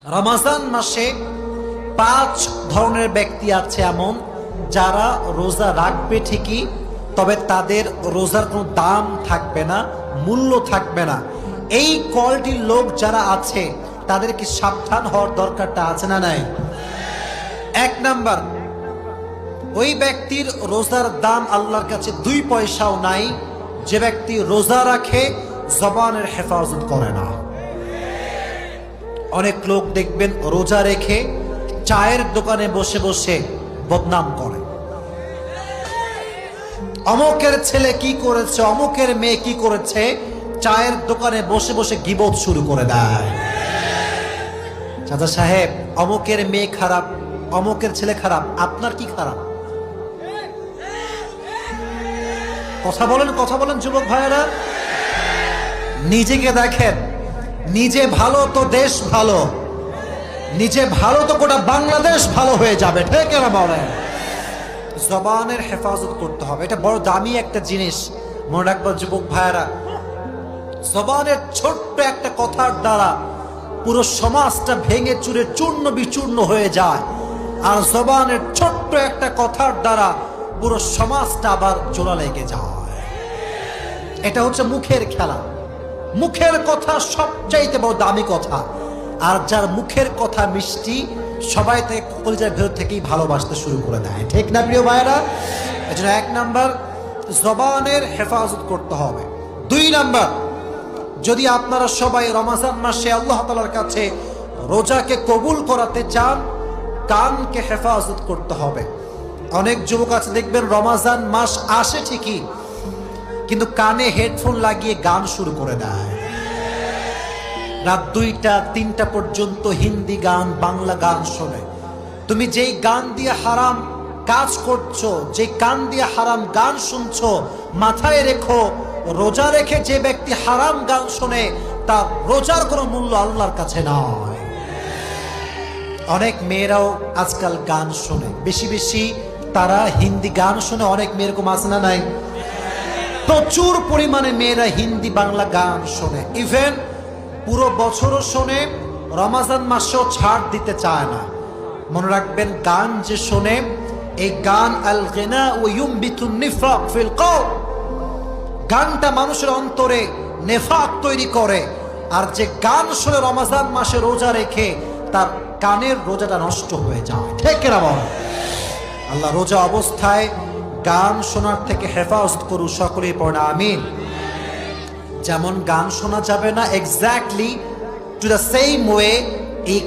রমজান মাসে 5 ধরনের ব্যক্তি আছে এমন যারা রোজা রাখবে ঠিকই, তবে তাদের রোজার কোনো দাম থাকবে না, মূল্য থাকবে না। এই কোয়ালিটির লোক যারা আছে তাদের কি সাবধান হওয়ার দরকারটা আছে না নাই? 1 নাম্বার, ওই ব্যক্তির রোজার দাম আল্লাহর কাছে 2 পয়সাও নাই যে ব্যক্তি রোজা রাখে জবানের হেফাজত করে না। অনেক লোক দেখবেন রোজা রেখে চায়ের দোকানে বসে বসে বদনাম করে, অমুকের ছেলে কি করেছে, অমুকের মেয়ে কি করেছে, চায়ের দোকানে বসে বসে গীবত শুরু করে দেয়। চাচা সাহেব, অমুকের মেয়ে খারাপ, অমুকের ছেলে খারাপ, আপনার কি খারাপ? কথা বলেন যুবক ভাইয়েরা। নিজেকে দেখেন, নিজে ভালো তো দেশ ভালো, নিজে ভালো তো গোটা বাংলাদেশ ভালো হয়ে যাবে, ঠিক না বলেন? জবানের হেফাজত করতে হবে, এটা বড় দামি একটা জিনিস। মনে রাখবেন যুবক ভাইয়েরা, জবানের ছোট্ট একটা কথার দ্বারা পুরো সমাজটা ভেঙে চুরে চূর্ণ বিচূর্ণ হয়ে যায়, আর জবানের ছোট্ট একটা কথার দ্বারা পুরো সমাজটা আবার জোড়া লেগে যায়। এটা হচ্ছে মুখের খেলা। মুখের কথা সবচাইতে বড় দামি কথা, আর যার মুখের কথা মিষ্টি সবাই তাকে কলিজার ভেতর থেকেই ভালোবাসতে শুরু করে দেয়, ঠিক না প্রিয় ভাইয়েরা? এজন্য 1 নাম্বার, জবানের হেফাজত করতে হবে। 2 নাম্বার, যদি আপনারা সবাই রমজান মাসে আল্লাহ তাআলার কাছে রোজাকে কবুল করাতে চান, কানকে হেফাজত করতে হবে। অনেক যুবক আছে দেখবেন রমজান মাস আসে ঠিকই, কিন্তু কানে হেডফোন লাগিয়ে গান শুরু করে দেয়। রাত 2টা 3টা পর্যন্ত হিন্দি গান, বাংলা গান শোনে। তুমি যেই গান দিয়ে হারাম কাজ করছো, যে কান দিয়ে হারাম গান শুনছো, মাথায় রেখো রোজা রেখে যে ব্যক্তি হারাম গান শোনে তার রোজার কোনো মূল্য আল্লাহর কাছে নয়। অনেক মেয়েরাও আজকাল গান শোনে, বেশি বেশি তারা হিন্দি গান শোনে। অনেক মেয়ের কম আছে না নাই? প্রচুর পরিমাণে মেয়েরা হিন্দি বাংলা গান শোনে, ইভেন পুরো বছরও শোনে, রমজান মাসেও ছাড় দিতে চায় না। মনে রাখবেন, গান যে শোনে, এই গান আল গিনা ওয়া ইউমবিতুন নিফাক ফিল কলব, গানটা মানুষের অন্তরে নেফাক তৈরি করে। আর যে গান শোনে রমজান মাসে রোজা রেখে, তার কানের রোজাটা নষ্ট হয়ে যায়, ঠিক না বল? আল্লাহ রোজা অবস্থায় গান শোনার থেকে হেফাজত করু, সকলেই পড়া আমিন। যেমন গান শোনা যাবে না, exactly to the same way এই